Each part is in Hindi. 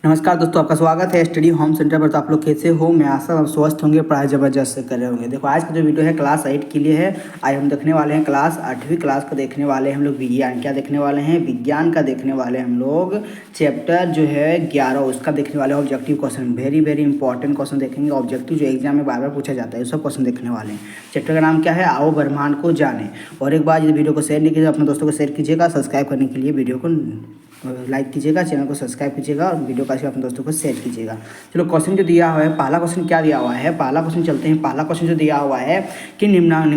नमस्कार दोस्तों, आपका स्वागत है स्टडी होम सेंटर पर। तो आप लोग कैसे हो? मैं आशा आप स्वस्थ होंगे, पढ़ाई ज़बरदस्त से कर रहे होंगे। देखो, आज का जो वीडियो है क्लास 8 के लिए है। आज हम देखने वाले हैं क्लास 8वीं क्लास का देखने वाले हैं हम लोग विज्ञान। क्या देखने वाले हैं? विज्ञान का देखने वाले हम लोग चैप्टर जो है 11 उसका देखने वाले objective question. Very very important question देखेंगे। ऑब्जेक्टिव जो एग्जाम में बार बार पूछा जाता है, सब क्वेश्चन देखने वाले हैं। चैप्टर का नाम क्या है? आओ ब्रह्मांड को जाने। और एक बार यदि वीडियो को शेयर नहीं कीजिए, अपने दोस्तों को शेयर कीजिएगा। सब्सक्राइब करने के लिए वीडियो को लाइक कीजिएगा, चैनल को सब्सक्राइब कीजिएगा और वीडियो का अपने दोस्तों को शेयर कीजिएगा। चलो, क्वेश्चन जो दिया हुआ है, पहला क्वेश्चन क्या दिया हुआ है? पहला क्वेश्चन चलते हैं। पहला क्वेश्चन जो दिया हुआ है कि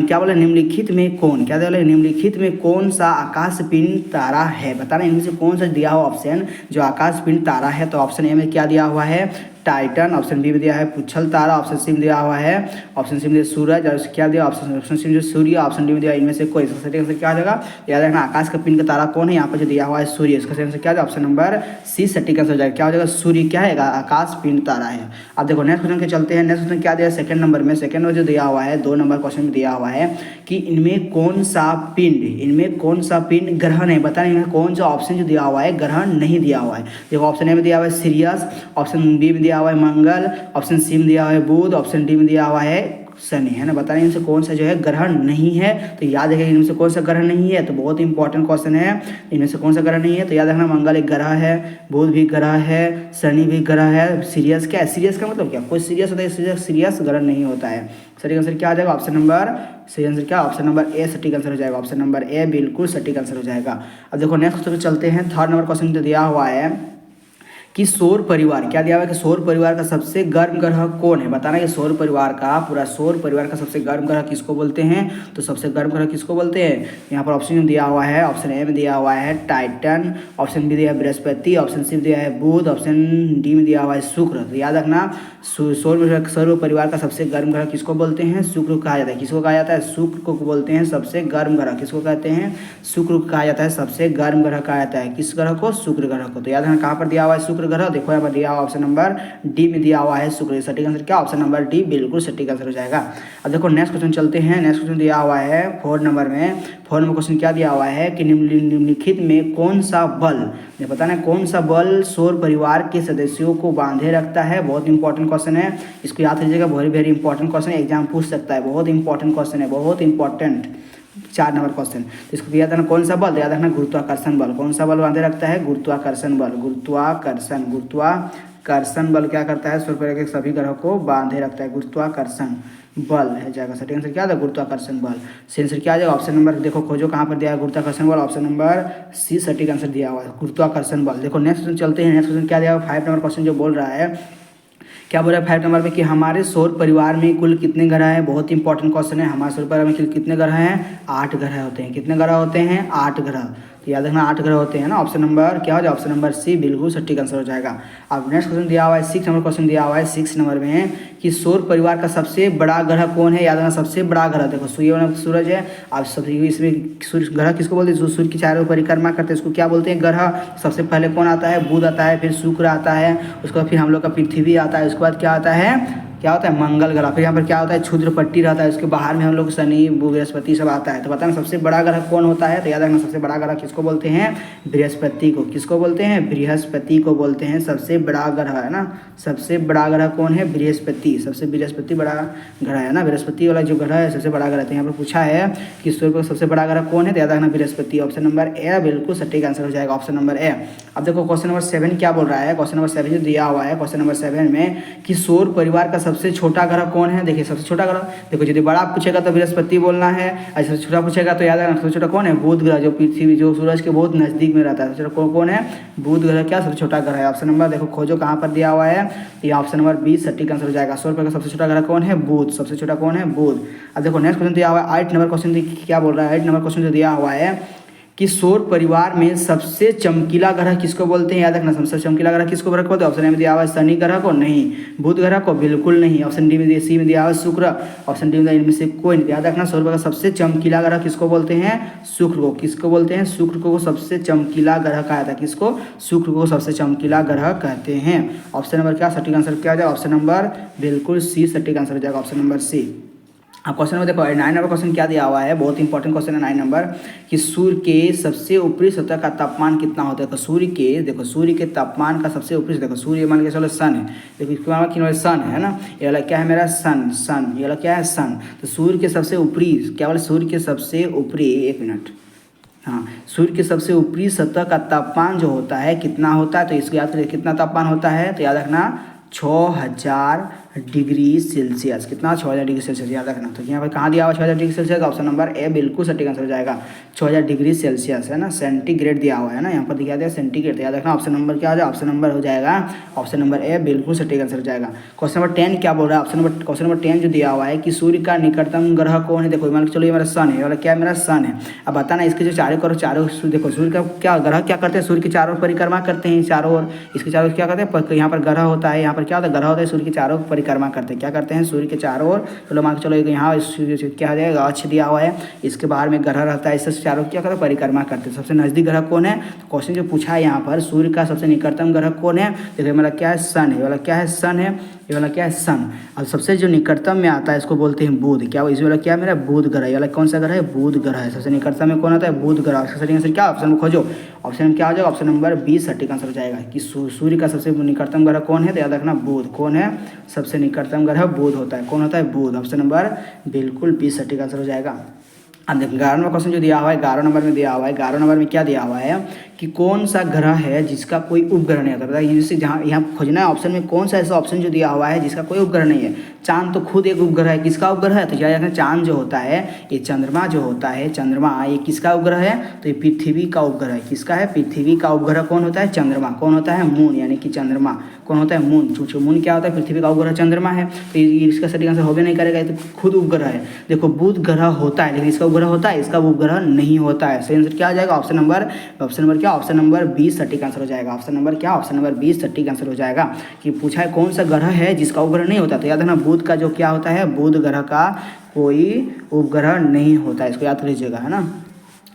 क्या बोला? निम्नलिखित में कौन, क्या बोला? निम्नलिखित में कौन सा आकाश पिंड तारा है? बताना इनमें से कौन सा दिया हुआ ऑप्शन जो आकाश पिंड तारा है। तो ऑप्शन ए में क्या दिया हुआ है? टाइटन। ऑप्शन बी में दिया है पुच्छल तारा। ऑप्शन सी में दिया हुआ है, ऑप्शन सी में सूरज। और क्या दिया? ऑप्शन सी में सूर्य। ऑप्शन डी में दिया इनमें से कोई। सही आंसर क्या आ जाएगा? याद रखना, आकाश का पिंड का तारा कौन है? यहाँ पर जो दिया हुआ है सूर्य। इसका सही आंसर क्या है? ऑप्शन नंबर सी सटीक आंसर हो जाएगा। क्या हो जाएगा? सूर्य क्या है? आकाश पिंड तारा है। अब देखो नेक्स्ट क्वेश्चन के चलते हैं। नेक्स्ट क्वेश्चन क्या दिया? सेकंड नंबर में, सेकंड में जो दिया हुआ है 2 नंबर क्वेश्चन में दिया हुआ है कि इनमें कौन सा पिंड ग्रहण है? बताना इनमें कौन सा ऑप्शन जो दिया हुआ है ग्रहण नहीं दिया हुआ है। देखो, ऑप्शन ए में दिया हुआ है सीरियस। ऑप्शन बी में दिया हुआ है मंगल। ऑप्शन सी में दिया हुआ है बुध। ऑप्शन डी में दिया हुआ है शनि, है ना। बताना इनसे कौन सा जो है ग्रहण नहीं है। तो याद रखिए इनमें से कौन सा ग्रहण नहीं है। तो बहुत इंपॉर्टेंट क्वेश्चन है। इनमें से कौन सा ग्रह नहीं है? तो याद रखना, मंगल एक ग्रह है, बुध भी ग्रह है, शनि भी ग्रह है। सीरियस क्या है? सीरियस का मतलब क्या? कोई सीरियस होता है, सीरियस ग्रहण नहीं होता है। सटीक आंसर क्या आ जाएगा? ऑप्शन नंबर सही आंसर क्या? ऑप्शन नंबर ए सटीक आंसर हो जाएगा। ऑप्शन नंबर ए बिल्कुल सटीक आंसर हो जाएगा। अब देखो नेक्स्ट क्वेश्चन चलते हैं। थर्ड नंबर क्वेश्चन जो दिया हुआ है कि सौर परिवार, क्या दिया हुआ है कि सौर परिवार का सबसे गर्म ग्रह कौन है? बताना कि सौर परिवार का सबसे गर्म ग्रह किसको बोलते हैं। तो सबसे गर्म ग्रह किसको बोलते हैं? यहाँ पर ऑप्शन दिया हुआ है, ऑप्शन ए में दिया हुआ है टाइटन। ऑप्शन बी दिया है बृहस्पति। ऑप्शन सी में दिया है बुध। ऑप्शन डी में दिया हुआ है शुक्र। तो याद रखना, सौर परिवार का सबसे गर्म ग्रह किसको बोलते हैं? शुक्र कहा जाता है। किसको कहा जाता है? शुक्र को बोलते हैं सबसे गर्म ग्रह। किसको कहते हैं? शुक्र कहा जाता है सबसे गर्म ग्रह कहा जाता है। किस ग्रह को? शुक्र ग्रह को। तो याद रखना, कहाँ पर दिया हुआ है शुक्र ग्रह? देखो यहाँ पर दिया हुआ ऑप्शन नंबर डी में दिया हुआ है शुक्र। सटीक आंसर क्या? ऑप्शन नंबर डी बिल्कुल सटीक आंसर हो जाएगा। अब देखो नेक्स्ट क्वेश्चन चलते हैं। नेक्स्ट क्वेश्चन दिया हुआ है 4 नंबर में। 4 नंबर क्वेश्चन क्या दिया हुआ है कि निम्नलिखित में कौन सा बल, ये बताना कौन सा बल सौर परिवार के सदस्यों को बांधे रखता है। बहुत इंपॉर्टेंट क्वेश्चन है, इसको याद कीजिएगा। वेरी वेरी इंपॉर्टेंट क्वेश्चन है, एग्जाम पूछ सकता है। बहुत इंपॉर्टेंट क्वेश्चन है, बहुत इंपॉर्टेंट। 4 number question. तो इसको याद रखना, कौन सा बल? याद रखना गुरुत्वाकर्षण बल। कौन सा बल बांधे रखता है? गुरुत्वाकर्षण बल। गुरुत्वाकर्षण बल क्या करता है? सौर परिवार के सभी ग्रहों को बांधे रखता है। गुरुत्वाकर्षण बल है जाएगा। सही आंसर क्या था? गुरुत्वाकर्षण बल। सही आंसर क्या आ जाएगा? ऑप्शन नंबर देखो, खोजो कहाँ पर दिया है गुरुत्वाकर्षण बल। ऑप्शन नंबर सी सटीक आंसर दिया हुआ है, गुरुत्वाकर्षण बल। देखो नेक्स्ट क्वेश्चन चलते हैं। नेक्स्ट क्वेश्चन क्या दिया हुआ? 5 नंबर क्वेश्चन जो बोल रहा है, क्या बोल रहा है 5 नंबर में कि हमारे सौर परिवार में कुल कितने ग्रह हैं? बहुत इंपॉर्टेंट क्वेश्चन है। हमारे सौर परिवार में कुल कितने ग्रह हैं? 8 ग्रह होते हैं। कितने ग्रह होते हैं? 8 ग्रह। तो याद रखना 8 ग्रह होते हैं ना। ऑप्शन नंबर क्या हो जाए? ऑप्शन नंबर सी बिल्कुल सटीक आंसर हो जाएगा। अब नेक्स्ट क्वेश्चन दिया हुआ है 6 नंबर क्वेश्चन दिया हुआ है 6 नंबर में कि सौर परिवार का सबसे बड़ा ग्रह कौन है? याद रखना सबसे बड़ा ग्रह, देखो सूरज है। अब सब इसमें सूर्य ग्रह किसको बोलते हैं? सूर्य की चारों परिक्रमा करते हैं, इसको क्या बोलते हैं? ग्रह। सबसे पहले कौन आता है? बुध आता है, फिर शुक्र आता है, उसके बाद फिर हम लोग का पृथ्वी आता है, उसके बाद क्या आता है? क्या होता है? मंगल ग्रह। फिर यहाँ पर क्या होता है? क्षुद्र पट्टी रहता है, उसके बाहर में हम लोग शनि बृहस्पति सब आता है। तो बताना सबसे बड़ा ग्रह कौन होता है? तो याद रखना सबसे बड़ा ग्रह किसको बोलते हैं? बृहस्पति को। किसको बोलते हैं? बृहस्पति को बोलते हैं सबसे बड़ा ग्रह, है ना। सबसे बड़ा ग्रह कौन है? बृहस्पति। बृहस्पति बड़ा ग्रह है ना। बृहस्पति वाला जो ग्रह है सबसे बड़ा ग्रह है। यहाँ पर पूछा है कि सूर्य का सबसे बड़ा ग्रह कौन है? तो याद रखना बृहस्पति। ऑप्शन नंबर ए बिल्कुल सटीक आंसर हो जाएगा। Option number A. अब देखो क्वेश्चन नंबर 7 क्या बोल रहा है? क्वेश्चन नंबर 7 जो दिया हुआ है, क्वेश्चन नंबर 7 में कि सौर परिवार का सबसे छोटा ग्रह कौन है? देखिए सबसे छोटा ग्रह, देखो यदि बड़ा पूछेगा तो बृहस्पति बोलना है, और सबसे छोटा पूछेगा तो याद रखना सबसे छोटा कौन है? बुध ग्रह, जो पृथ्वी जो सूरज के बहुत नजदीक में रहता है। सबसे छोटा कौन है? बुध ग्रह क्या सबसे छोटा ग्रह है। ऑप्शन नंबर देखो खोजो कहाँ पर दिया हुआ है, ये ऑप्शन नंबर बी सटीक आंसर हो जाएगा। सौर परिवार का सबसे छोटा ग्रह कौन है? बुध। सबसे छोटा कौन है? बुध। अब देखो नेक्स्ट क्वेश्चन दिया हुआ है 8 नंबर क्वेश्चन क्या बोल रहा है? 8 नंबर क्वेश्चन जो दिया हुआ है कि सौर परिवार में सबसे चमकीला ग्रह किसको बोलते हैं? याद रखना सबसे चमकीला ग्रह किसको बोलते हैं? ऑप्शन ए में दिया हुआ है शनि ग्रह को, नहीं। बुध ग्रह को, बिल्कुल नहीं। ऑप्शन डी में सी में दिया हुआ है शुक्र। ऑप्शन डी में इनमें से कोई नहीं। याद रखना सौर परिवार का सबसे चमकीला ग्रह किसको बोलते हैं? शुक्र को। किसको बोलते हैं? शुक्र को सबसे चमकीला ग्रह कहा जाता है। किसको? शुक्र को सबसे चमकीला ग्रह कहते हैं। ऑप्शन नंबर क्या सटीक आंसर क्या जाए? ऑप्शन नंबर बिल्कुल सी सटीक आंसर हो जाएगा। Option number C. अब क्वेश्चन नंबर देखो 9 नंबर क्वेश्चन क्या दिया हुआ है, बहुत इंपॉर्टेंट क्वेश्चन है 9 नंबर, कि सूर्य के सबसे ऊपरी सतह का तापमान कितना होता है। तो सूर्य के देखो, सूर्य के तापमान का सबसे ऊपरी, देखो सूर्य मान के चलो सन है, देखो इसके बाद किन सन है ना, ये वाला क्या है मेरा सन, सन ये वाला क्या है सन। तो सूर्य के सबसे ऊपरी, क्या बोले सूर्य के सबसे ऊपरी, एक मिनट, हाँ सूर्य के सबसे ऊपरी सतह का तापमान जो होता है कितना होता है, तो इसको याद करिए कितना तापमान होता है, तो याद रखना 6000 डिग्री सेल्सियस। कितना 6000 डिग्री सेल्सियस याद रखना। तो यहाँ पर कहाँ दिया हुआ 6000 degree Celsius, option number A बिल्कुल सटीक आंसर हो जाएगा। 6000 डिग्री सेल्सियस है ना, सेंटीग्रेड दिया हुआ है ना, यहाँ पर दिखा दिया सेंटीग्रेड, तो याद रखना ऑप्शन नंबर क्या हो जाएगा, ऑप्शन नंबर हो जाएगा ऑप्शन नंबर ए बिल्कुल सटीक आंसर हो जाएगा। क्वेश्चन नंबर 10 क्या बोल रहा है, क्वेश्चन नंबर 10 जो दिया हुआ है कि सूर्य का निकटतम ग्रह कौन है। देखो मान चलो ये मेरा सन है, वाला क्या है मेरा सन है। अब बताना इसके जो चारों करो, चारों देखो सूर्य का क्या ग्रह क्या करते हैं, सूर्य के चारों परिक्रमा करते हैं, चारों ओर इसके चारों क्या करते हैं, यहाँ पर ग्रह होता है, यहाँ पर क्या होता है ग्रह होता है, सूर्य के चारों परिक्रमा करते हैं, क्या करते हैं सूर्य के चारों ओर। चलो मान के चलो यहाँ क्या हो जाएगा, अक्ष दिया हुआ है, इसके बाहर में ग्रह रहता है, इससे चारों क्या करते हैं परिक्रमा करते हैं। सबसे नजदीक ग्रह कौन है, तो क्वेश्चन जो पूछा है यहाँ पर सूर्य का सबसे निकटतम ग्रह कौन है, देखो मेरा क्या है सन है, वाला क्या है सन है, ये वाला क्या है सन। और सबसे जो निकटतम में आता है इसको बोलते हैं बुध, क्या इस वाला क्या है मेरा बुध ग्रह, ये वाला कौन सा ग्रह है बुध ग्रह है, सबसे निकटतम में कौन आता है बुध ग्रह। इसका सही आंसर क्या, ऑप्शन में खोजो, ऑप्शन में क्या हो जाएगा, ऑप्शन नंबर 20 सटीक आंसर हो जाएगा कि सूर्य का सबसे निकटतम ग्रह कौन है, तो याद रखना बुध। कौन है सबसे निकटतम ग्रह, बुध होता है, कौन होता है बुध, ऑप्शन नंबर बिल्कुल 20 सटीक आंसर हो जाएगा। अब देखो 11 नंबर क्वेश्चन जो दिया हुआ है, 11 नंबर में दिया हुआ है, 11 नंबर में क्या दिया हुआ है कि कौन सा ग्रह है जिसका कोई उपग्रह नहीं होता। बताइए जैसे जहाँ यहाँ खोजना है ऑप्शन में कौन सा ऐसा ऑप्शन जो दिया हुआ है जिसका कोई उपग्रह नहीं है। चांद तो खुद एक उपग्रह है, किसका उपग्रह है, तो क्या कहते हैं चांद जो होता है, ये चंद्रमा जो होता है, चंद्रमा ये किसका उपग्रह है, तो ये पृथ्वी का उपग्रह है। किसका है, पृथ्वी का उपग्रह कौन होता है, चंद्रमा। कौन होता है, मून, यानी कि चंद्रमा कौन होता है, मून। चूंकि मून क्या होता है, पृथ्वी का उपग्रह चंद्रमा है, तो इसका सटीक आंसर हो भी नहीं करेगा, ये तो खुद उपग्रह है। देखो बुध ग्रह होता है लेकिन इसका उपग्रह होता है, इसका उपग्रह नहीं होता है। सही आंसर क्या आ जाएगा, ऑप्शन नंबर क्या, ऑप्शन नंबर 20 सटीक आंसर हो जाएगा। ऑप्शन नंबर क्या, ऑप्शन नंबर 20 सटीक आंसर हो जाएगा। कि पूछा है कौन सा ग्रह है जिसका उपग्रह नहीं होता, तो याद रखना बुध का जो क्या होता है, बुध ग्रह का कोई उपग्रह नहीं होता है, इसको याद कर लीजिएगा, है ना।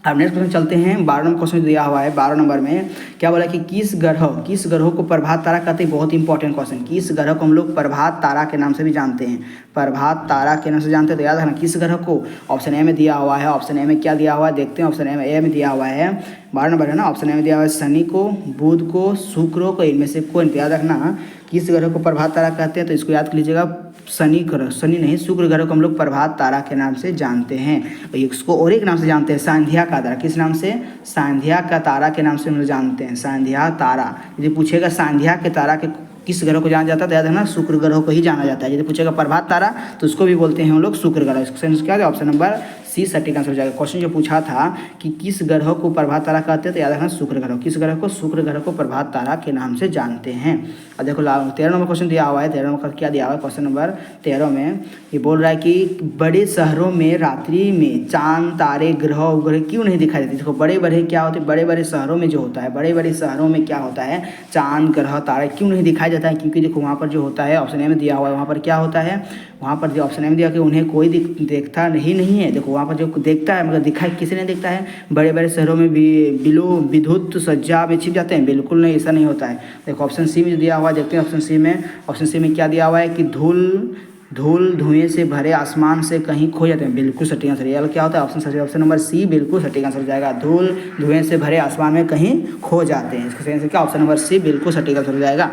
अब नेक्स्ट क्वेश्चन चलते हैं, 12 नंबर क्वेश्चन दिया हुआ है। 12 नंबर में क्या बोला कि किस ग्रह को प्रभात तारा कहते हैं। बहुत इंपॉर्टेंट क्वेश्चन, किस ग्रह को हम लोग प्रभात तारा के नाम से भी जानते हैं, प्रभात तारा के नाम से जानते हैं, तो याद रखना किस ग्रह को। ऑप्शन ए में दिया हुआ है, ऑप्शन ए में क्या दिया हुआ है देखते हैं, ऑप्शन ए में दिया हुआ है 12 नंबर है ना, ऑप्शन ए में दिया हुआ है शनि को, बुध को, शुक्र को, इनमें से कोई। याद रखना किस ग्रह को प्रभात तारा कहते हैं, तो इसको याद कर लीजिएगा, शनि ग्रह, शनि नहीं शुक्र ग्रह को हम लोग प्रभात तारा के नाम से जानते हैं। इसको और एक नाम से जानते हैं, सांध्या का तारा। किस नाम से, सांध्या का तारा के नाम से हम लोग जानते हैं, सांध्या तारा। यदि पूछेगा सांध्या के तारा के किस ग्रह को जाना जाता है, तो याद है ना शुक्र ग्रह को ही जाना जाता है। यदि पूछेगा प्रभात तारा तो उसको भी बोलते हैं हम लोग शुक्र ग्रह। इसका क्या है, ऑप्शन नंबर सी सटीक आंसर हो जाएगा। क्वेश्चन जो पूछा था कि किस ग्रह को प्रभात तारा कहते हैं, तो याद रखना शुक्र ग्रह। किस ग्रह को, शुक्र ग्रह को प्रभात तारा के नाम से जानते हैं। अब देखो 13 नंबर क्वेश्चन दिया हुआ है, 13 नंबर क्या दिया हुआ है, क्वेश्चन नंबर 13 में ये बोल रहा है कि बड़े शहरों में रात्रि में चांद तारे ग्रह उपग्रह क्यों नहीं दिखाई देते। देखो बड़े बड़े क्या होते हैं, बड़े बड़े शहरों में जो होता है, बड़े बड़े शहरों में क्या होता है, चांद ग्रह तारे क्यों नहीं दिखाई देता है, क्योंकि देखो वहाँ पर जो होता है, ऑप्शन ए में दिया हुआ है, वहाँ पर क्या होता है, वहाँ पर जो ऑप्शन ए में दिया कि उन्हें कोई देखता नहीं है। देखो वहाँ पर जो देखता है मगर दिखाई किसी नहीं देखता है। बड़े बड़े शहरों में भी विद्युत सज्जा में छिप जाते हैं, बिल्कुल नहीं, ऐसा नहीं होता है। देखो ऑप्शन सी में जो दिया हुआ है देखते हैं, ऑप्शन सी में क्या दिया हुआ है कि धूल धुएं से भरे आसमान से कहीं खो जाते हैं, बिल्कुल सटीक आंसर। ये क्या होता है, ऑप्शन नंबर सी बिल्कुल सटीक आंसर हो जाएगा। धूल धुएं से भरे आसमान में कहीं खो जाते हैं, इसका सही आंसर क्या, ऑप्शन नंबर सी बिल्कुल सटीक आंसर हो जाएगा।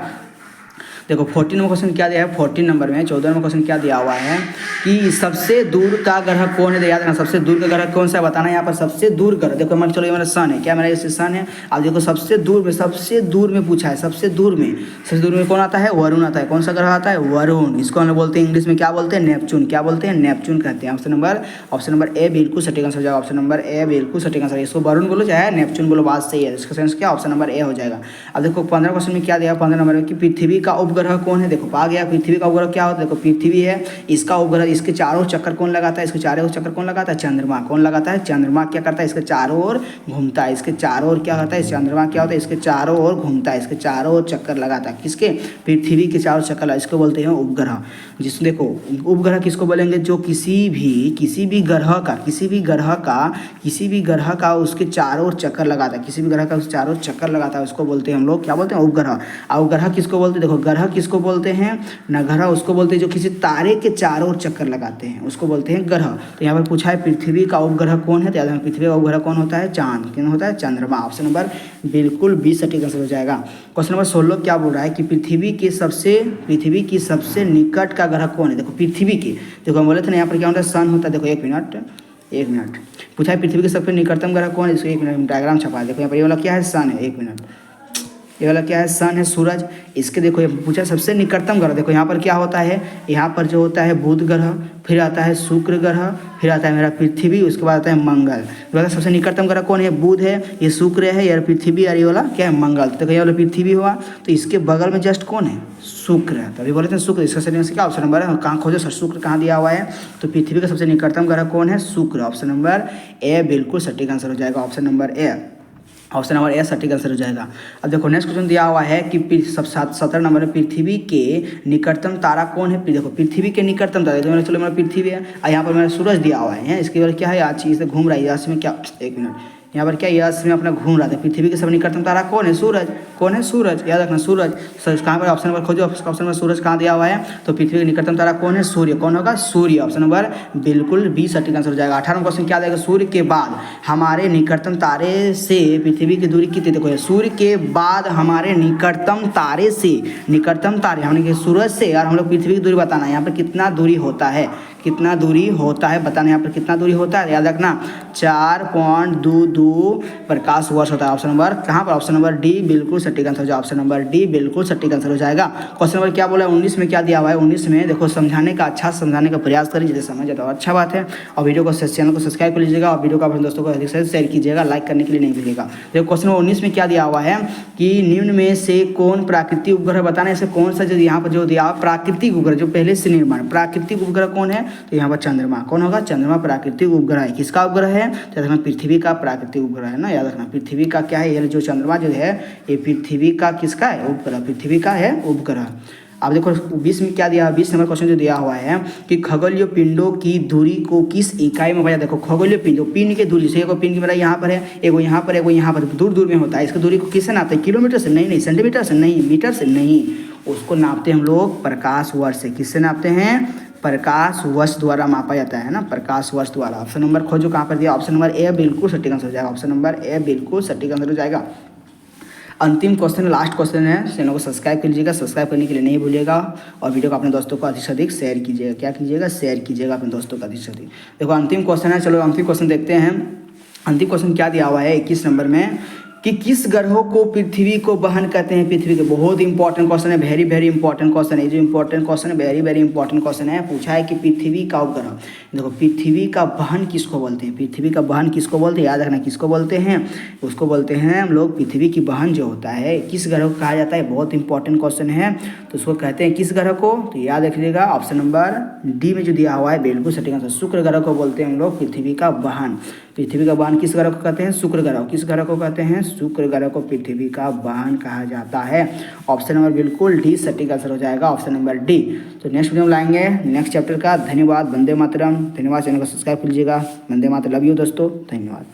देखो 14 नंबर क्वेश्चन क्या दिया है, 14 नंबर में 14 नंबर क्वेश्चन क्या दिया हुआ है कि सबसे दूर का ग्रह कौन है। याद रखना सबसे दूर का ग्रह कौन सा है बताना। यहाँ पर सबसे दूर ग्रह देखो मान चलो ये मेरा सन है, क्या मेरा ये सन है। अब देखो सबसे दूर में पूछा है, सबसे दूर में कौन आता है, वरुण आता है। कौन सा ग्रह आता है, वरुण। इसको हम लोग बोलते हैं इंग्लिश में क्या बोलते हैं, नेपच्यून। क्या बोलते हैं, नेपच्यून कहते हैं। ऑप्शन नंबर ए बिल्कुल सटीक आंसर हो जाएगा। ऑप्शन नंबर ए बिल्कुल सटीक आंसर। इसको वरुण बोलो चाहे नेपच्यून बोलो, बात सही है। इसका सेंस क्या, ऑप्शन नंबर ए हो जाएगा। अब देखो 15 क्वेश्चन में क्या दिया, 15 नंबर में कि पृथ्वी का उपग्रह कौन है। देखो आ गया पृथ्वी का उपग्रह क्या होता है, देखो पृथ्वी है, इसका उपग्रह, इसके चारों चक्कर कौन लगाता है, इसके चारों चक्कर कौन लगाता है, चंद्रमा। कौन लगाता है, चंद्रमा। क्या करता है, इसके चारों ओर घूमता है, इसके चारों ओर क्या करता है, चंद्रमा क्या होता है, इसके चारों ओर घूमता है, इसके चारों ओर चक्कर लगाता है। किसके, पृथ्वी के चारों चक्कर, इसको बोलते हैं उपग्रह। जिसमें देखो उपग्रह किसको बोलेंगे, जो किसी भी ग्रह का उसके चारों ओर चक्कर लगाता है, किसी भी ग्रह का उसके चारों ओर चक्कर लगाता है, उसको बोलते हैं हम लोग क्या बोलते हैं, उपग्रह। और ग्रह किसको बोलते हैं, देखो ग्रह किसको बोलते हैं, न ग्रह उसको बोलते हैं जो किसी तारे के चारों ओर चक्कर लगाते हैं, उसको बोलते हैं ग्रह। तो यहाँ पर पूछा है पृथ्वी का उपग्रह कौन है, तो याद रखना पृथ्वी का उपग्रह कौन होता है, चांद। कौन होता है, चंद्रमा। ऑप्शन नंबर बिल्कुल 20 सटीक आंसर हो जाएगा। क्वेश्चन नंबर 16 क्या बोल रहा है कि पृथ्वी की सबसे निकट का ग्रह कौन है। देखो पृथ्वी की, देखो हम बोले थे ना यहाँ पर क्या होता है, सन होता है। देखो एक मिनट पूछा है पृथ्वी के सबसे निकटतम ग्रह कौन है, इसको 1 मिनट डायग्राम छपा है। देखो यहाँ पर ये वाला क्या है, सन है। 1 मिनट, ये वाला क्या है, सन है, सूरज। इसके देखो ये पूछा सबसे निकटतम ग्रह, देखो यहाँ पर क्या होता है, यहाँ पर जो होता है बुध ग्रह, फिर आता है शुक्र ग्रह, फिर आता है मेरा पृथ्वी, उसके बाद आता है मंगल। तो सबसे निकटतम ग्रह कौन है, बुध है, ये शुक्र है, ये पृथ्वी, और ये वाला क्या है, मंगल। तो देखो ये वाला पृथ्वी हुआ, तो इसके बगल में जस्ट कौन है, शुक्र है। तो अभी बोले थे शुक्र, इसका सही क्या ऑप्शन नंबर है, कहाँ खोजो सर, शुक्र कहाँ दिया हुआ है, तो पृथ्वी का सबसे निकटतम ग्रह कौन है, शुक्र। ऑप्शन नंबर ए बिल्कुल सटीक आंसर हो जाएगा। ऑप्शन नंबर ए सटीक आंसर हो जाएगा। अब देखो नेक्स्ट क्वेश्चन दिया हुआ है कि सब 17 नंबर में पृथ्वी के निकटतम तारा कौन है। देखो पृथ्वी के निकटतम तारा, तो चलो मेरा पृथ्वी है, और यहाँ पर मेरा सूरज दिया हुआ है। इसके बाद क्या है, आज चीज़ घूम रहा है यश में, क्या 1 मिनट, यहाँ पर क्या यश में अपना घूम रहा था। पृथ्वी के सब निकटतम तारा कौन है, सूरज। कौन है, सूरज। याद रखना सूरज। कहाँ पर ऑप्शन नंबर खोजो, ऑप्शन नंबर सूरज कहाँ दिया हुआ है, तो पृथ्वी के निकटतम तारा कौन है, सूर्य। कौन होगा, सूर्य। ऑप्शन नंबर बिल्कुल 20 सटीक आंसर हो जाएगा। 18वां क्वेश्चन क्या देगा, सूर्य के बाद हमारे निकटतम तारे से पृथ्वी की दूरी कितनी। देखो सूर्य के बाद हमारे निकटतम तारे से, निकटतम तारे हमने सूरज से और हम लोग पृथ्वी की दूरी बताना है, यहाँ पर कितना दूरी होता है, कितना दूरी होता है बताना, यहाँ पर कितना दूरी होता है, याद रखना 4.22 प्रकाश वर्ष होता है। ऑप्शन नंबर कहाँ पर, ऑप्शन नंबर डी बिल्कुल सटीक आंसर हो जाएगा। ऑप्शन नंबर डी बिल्कुल सटीक आंसर हो जाएगा। क्वेश्चन नंबर क्या बोला है, 19 में क्या दिया हुआ है, 19 में देखो समझाने का, अच्छा समझाने का प्रयास करिए, जैसे समझ जाता है अच्छा बात है। और वीडियो को चैनल को सब्सक्राइब कर लीजिएगा, और वीडियो को अपने दोस्तों को अधिक से शेयर कीजिएगा, लाइक करने के लिए नहीं भूलिएगा। देखो क्वेश्चन नंबर 19 में क्या दिया हुआ है कि निम्न में से कौन प्राकृतिक उपग्रह बताना है, ऐसे कौन सा जो यहाँ पर जो दिया प्राकृतिक उपग्रह जो पहले से निर्माण, प्राकृतिक उपग्रह कौन है, तो यहाँ पर चंद्रमा। कौन होगा, चंद्रमा प्राकृतिक उपग्रह है। किसका उपग्रह है, तो देखना पृथ्वी का प्राकृतिक उपग्रह है ना, याद रखना पृथ्वी का क्या है, ये जो चंद्रमा जो है ये पृथ्वी का किसका है, उपग्रह, पृथ्वी का है उपग्रह। अब देखो 20 में क्या दिया, 20 नंबर क्वेश्चन जो दिया हुआ है कि खगोलीय पिंडों की दूरी को किस इकाई में बताया। देखो खगोलीय पिंडों, पिंड की दूरी से, पिंड की मेरा यहाँ पर है, एगो यहाँ पर, एगो यहाँ पर, दूर दूर में होता है। इसकी दूरी को किससे नापते हैं, किलोमीटर से नहीं, सेंटीमीटर से नहीं, मीटर से नहीं, उसको नापते हम लोग प्रकाश वर्ष से। किससे नापते हैं, प्रकाश वर्ष द्वारा मापा जाता है ना, प्रकाश वर्ष द्वारा। ऑप्शन नंबर खोजो कहाँ पर दिया, ऑप्शन नंबर ए बिल्कुल सटीक आंसर हो जाएगा। ऑप्शन नंबर ए बिल्कुल सटीक आंसर हो जाएगा। अंतिम क्वेश्चन, लास्ट क्वेश्चन है, चैनल को सब्सक्राइब कीजिएगा, सब्सक्राइब करने के लिए नहीं भूलिएगा, और वीडियो को अपने दोस्तों को अधिक से अधिक शेयर कीजिएगा। क्या कीजिएगा, शेयर कीजिएगा अपने दोस्तों को अधिक से अधिक। देखो अंतिम क्वेश्चन है, चलो अंतिम क्वेश्चन देखते हैं। अंतिम क्वेश्चन क्या दिया हुआ है 21 नंबर में कि किस ग्रहों को पृथ्वी को वहन करते हैं, पृथ्वी के। बहुत इंपॉर्टेंट क्वेश्चन है, वेरी वेरी इंपॉर्टेंट क्वेश्चन है, जो इंपॉर्टेंट क्वेश्चन है, वेरी वेरी इंपॉर्टेंट क्वेश्चन है। पूछा है कि पृथ्वी का उपग्रह, देखो पृथ्वी का वहन किसको बोलते हैं, पृथ्वी का वहन किसको बोलते हैं, याद रखना किसको बोलते हैं, उसको बोलते हैं हम लोग पृथ्वी की वहन जो होता है, किस ग्रह को कहा जाता है, बहुत इंपॉर्टेंट क्वेश्चन है। तो उसको कहते हैं किस ग्रह को, तो याद रखिएगा ऑप्शन नंबर डी में जो दिया हुआ है बिल्कुल सटीक आंसर, शुक्र ग्रह को बोलते हैं हम लोग पृथ्वी का वाहन। पृथ्वी का वाहन किस ग्रह को कहते हैं, शुक्र ग्रह। किस ग्रह को कहते हैं, शुक्र ग्रह को पृथ्वी का वाहन कहा जाता है। ऑप्शन नंबर बिल्कुल डी सटीक आंसर हो जाएगा, ऑप्शन नंबर डी। तो नेक्स्ट वीडियो में लाएंगे नेक्स्ट चैप्टर का। धन्यवाद, वंदे मातरम। धन्यवाद, चैनल को सब्सक्राइब कीजिएगा। वंदे मातरम, लव यू दोस्तों, धन्यवाद।